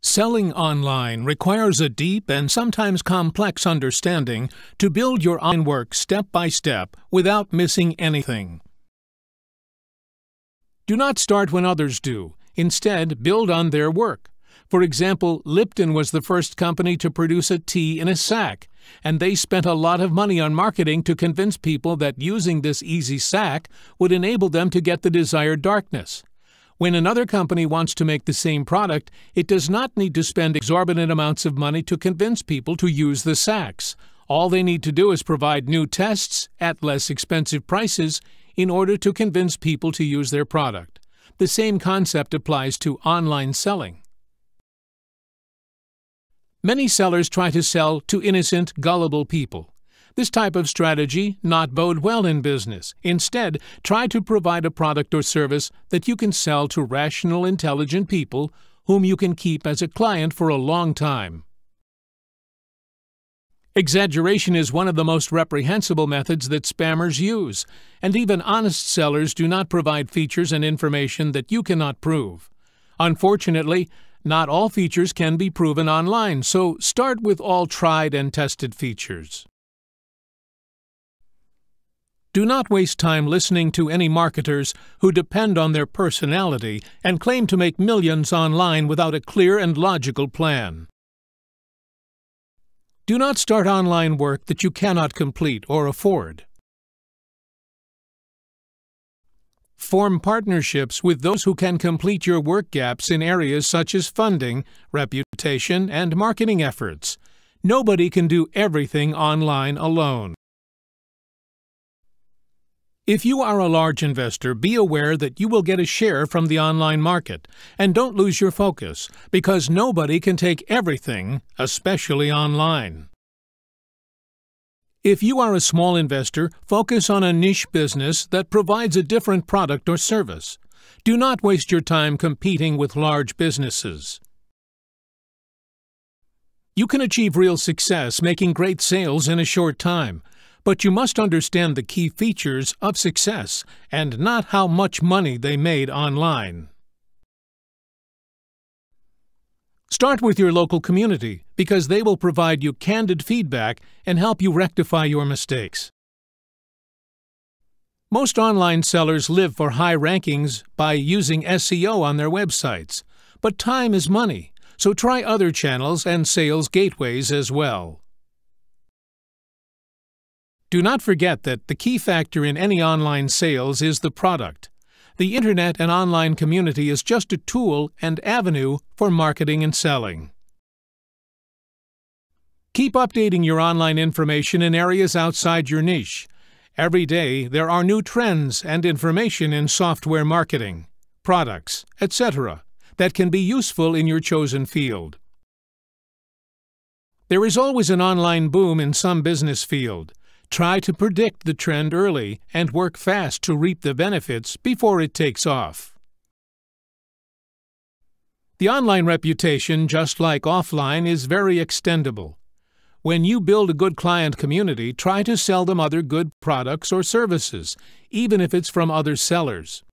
Selling online requires a deep and sometimes complex understanding to build your online work step by step without missing anything. Do not start when others do. Instead, build on their work. For example, Lipton was the first company to produce a tea in a sack, and they spent a lot of money on marketing to convince people that using this easy sack would enable them to get the desired darkness. When another company wants to make the same product, it does not need to spend exorbitant amounts of money to convince people to use the sacks. All they need to do is provide new tests at less expensive prices in order to convince people to use their product. The same concept applies to online selling. Many sellers try to sell to innocent, gullible people. This type of strategy not bode well in business. Instead, try to provide a product or service that you can sell to rational, intelligent people whom you can keep as a client for a long time. Exaggeration is one of the most reprehensible methods that spammers use, and even honest sellers do not provide features and information that you cannot prove. Unfortunately, not all features can be proven online, so start with all tried and tested features. Do not waste time listening to any marketers who depend on their personality and claim to make millions online without a clear and logical plan. Do not start online work that you cannot complete or afford. Form partnerships with those who can complete your work gaps in areas such as funding, reputation, and marketing efforts. Nobody can do everything online alone. If you are a large investor, be aware that you will get a share from the online market, and don't lose your focus, because nobody can take everything, especially online. If you are a small investor, focus on a niche business that provides a different product or service. Do not waste your time competing with large businesses. You can achieve real success making great sales in a short time, but you must understand the key features of success and not how much money they made online. Start with your local community because they will provide you candid feedback and help you rectify your mistakes. Most online sellers live for high rankings by using SEO on their websites, but time is money, so try other channels and sales gateways as well. Do not forget that the key factor in any online sales is the product. The Internet and online community is just a tool and avenue for marketing and selling. Keep updating your online information in areas outside your niche. Every day, there are new trends and information in software marketing, products, etc., that can be useful in your chosen field. There is always an online boom in some business field. Try to predict the trend early and work fast to reap the benefits before it takes off. The online reputation, just like offline, is very extendable. When you build a good client community, try to sell them other good products or services, even if it's from other sellers.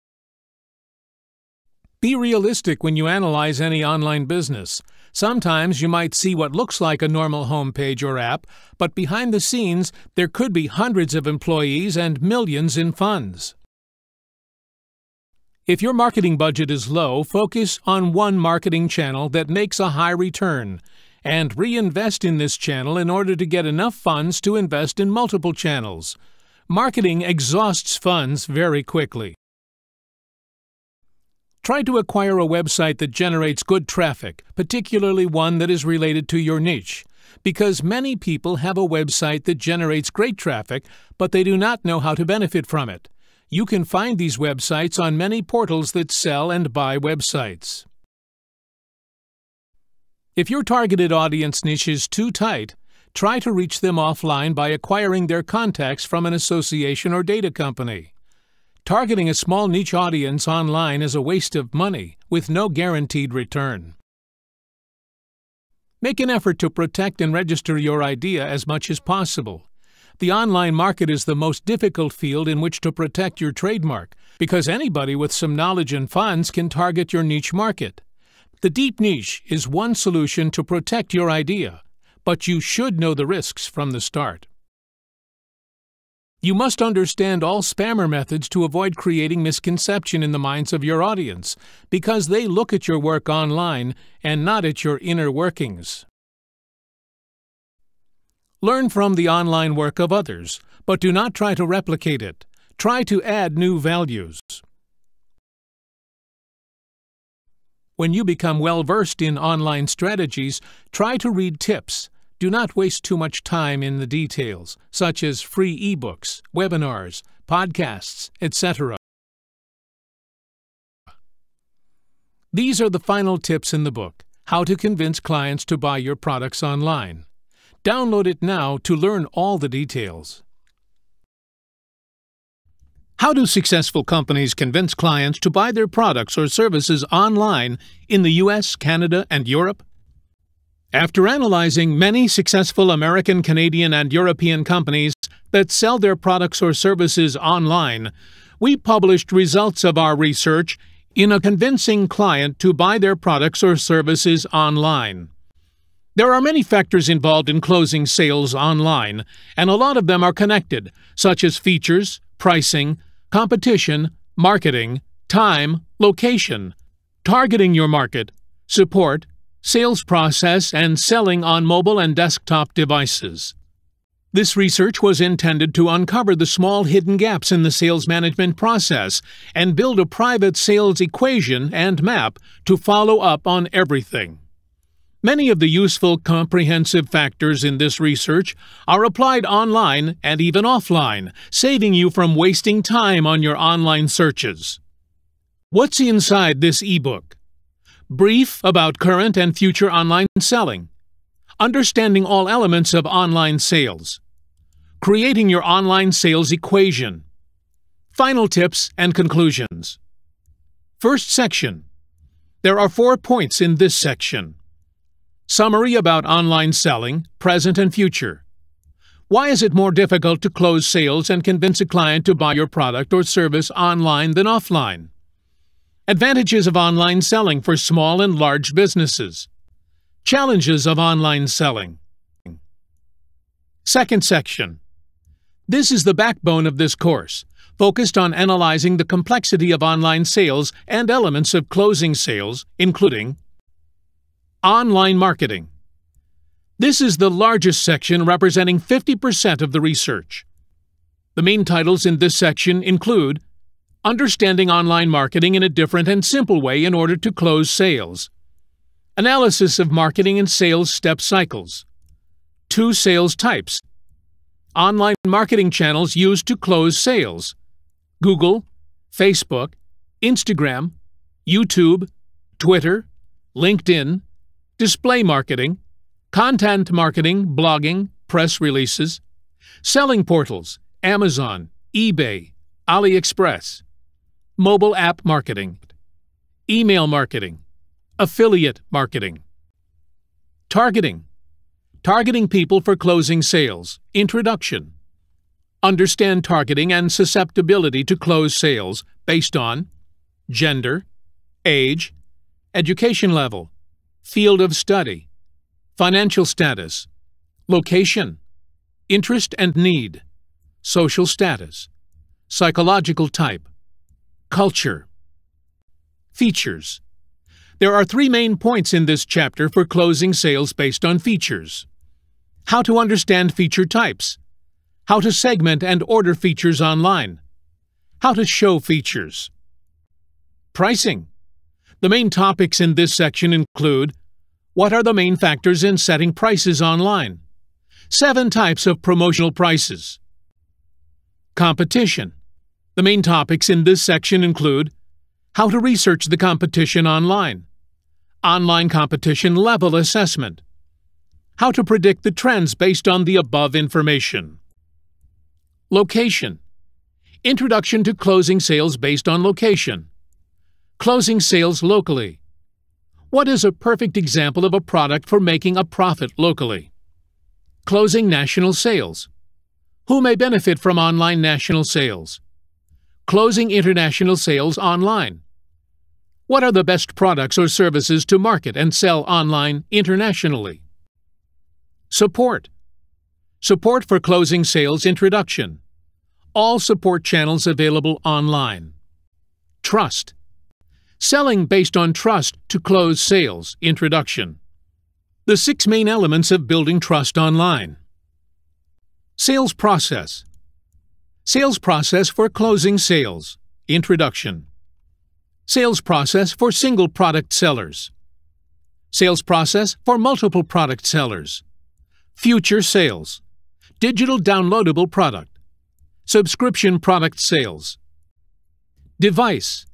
Be realistic when you analyze any online business. Sometimes you might see what looks like a normal homepage or app, but behind the scenes there could be hundreds of employees and millions in funds. If your marketing budget is low, focus on one marketing channel that makes a high return, and reinvest in this channel in order to get enough funds to invest in multiple channels. Marketing exhausts funds very quickly. Try to acquire a website that generates good traffic, particularly one that is related to your niche, because many people have a website that generates great traffic, but they do not know how to benefit from it. You can find these websites on many portals that sell and buy websites. If your targeted audience niche is too tight, try to reach them offline by acquiring their contacts from an association or data company. Targeting a small niche audience online is a waste of money, with no guaranteed return. Make an effort to protect and register your idea as much as possible. The online market is the most difficult field in which to protect your trademark, because anybody with some knowledge and funds can target your niche market. The deep niche is one solution to protect your idea, but you should know the risks from the start. You must understand all spammer methods to avoid creating misconception in the minds of your audience, because they look at your work online and not at your inner workings. Learn from the online work of others, but do not try to replicate it. Try to add new values. When you become well-versed in online strategies, try to read tips. Do not waste too much time in the details, such as free ebooks, webinars, podcasts, etc. These are the final tips in the book, How to Convince Clients to Buy Your Products Online. Download it now to learn all the details. How do successful companies convince clients to buy their products or services online in the US, Canada, and Europe? After analyzing many successful American, Canadian, and European companies that sell their products or services online, we published results of our research in a convincing client to buy their products or services online. There are many factors involved in closing sales online, and a lot of them are connected, such as features, pricing, competition, marketing, time, location, targeting your market, support, sales process, and selling on mobile and desktop devices. This research was intended to uncover the small hidden gaps in the sales management process and build a private sales equation and map to follow up on everything. Many of the useful comprehensive factors in this research are applied online and even offline, saving you from wasting time on your online searches. What's inside this ebook? Brief about current and future online selling. Understanding all elements of online sales. Creating your online sales equation. Final tips and conclusions. First section. There are 4 points in this section. Summary about online selling, present and future. Why is it more difficult to close sales and convince a client to buy your product or service online than offline? Advantages of online selling for small and large businesses. Challenges of online selling. Second section. This is the backbone of this course, focused on analyzing the complexity of online sales and elements of closing sales, including online marketing. This is the largest section, representing 50% of the research. The main titles in this section include Understanding Online Marketing in a Different and Simple Way in Order to Close Sales, Analysis of Marketing and Sales Step Cycles, 2 Sales Types, Online Marketing Channels Used to Close Sales, Google, Facebook, Instagram, YouTube, Twitter, LinkedIn, Display Marketing, Content Marketing, Blogging, Press Releases, Selling Portals, Amazon, eBay, AliExpress, Mobile App Marketing, Email Marketing, Affiliate Marketing. Targeting. Targeting people for closing sales. Introduction. Understand targeting and susceptibility to close sales based on gender, age, education level, field of study, financial status, location, interest and need, social status, psychological type, culture. Features. There are 3 main points in this chapter for closing sales based on features. How to understand feature types. How to segment and order features online. How to show features. Pricing. The main topics in this section include what are the main factors in setting prices online? 7 types of promotional prices. Competition. The main topics in this section include how to research the competition online, online competition level assessment, how to predict the trends based on the above information. Location. Introduction to closing sales based on location. Closing sales locally. What is a perfect example of a product for making a profit locally? Closing national sales. Who may benefit from online national sales? Closing international sales online. What are the best products or services to market and sell online internationally? Support. Support for closing sales introduction. All support channels available online. Trust. Selling based on trust to close sales introduction. The 6 main elements of building trust online. Sales process. Sales process for closing sales introduction. Sales process for single product sellers. Sales process for multiple product sellers. Future sales. Digital downloadable product. Subscription product sales. Device.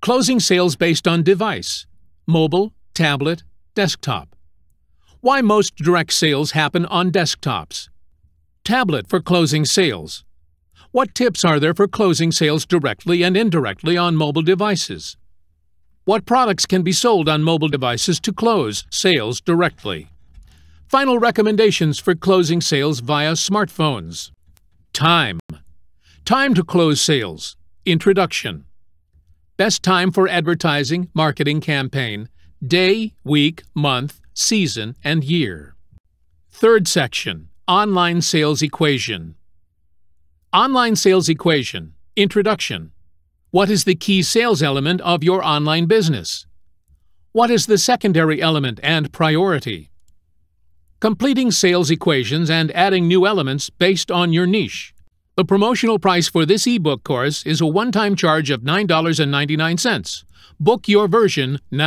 Closing sales based on device. Mobile, tablet, desktop. Why most direct sales happen on desktops. Tablet for closing sales. What tips are there for closing sales directly and indirectly on mobile devices? What products can be sold on mobile devices to close sales directly? Final recommendations for closing sales via smartphones. Time. Time to close sales. Introduction. Best time for advertising, marketing campaign. Day, week, month, season, and year. Third section. Online sales equation. Online sales equation. Introduction. What is the key sales element of your online business? What is the secondary element and priority? Completing sales equations and adding new elements based on your niche. The promotional price for this ebook course is a one-time charge of $9.99. Book your version now.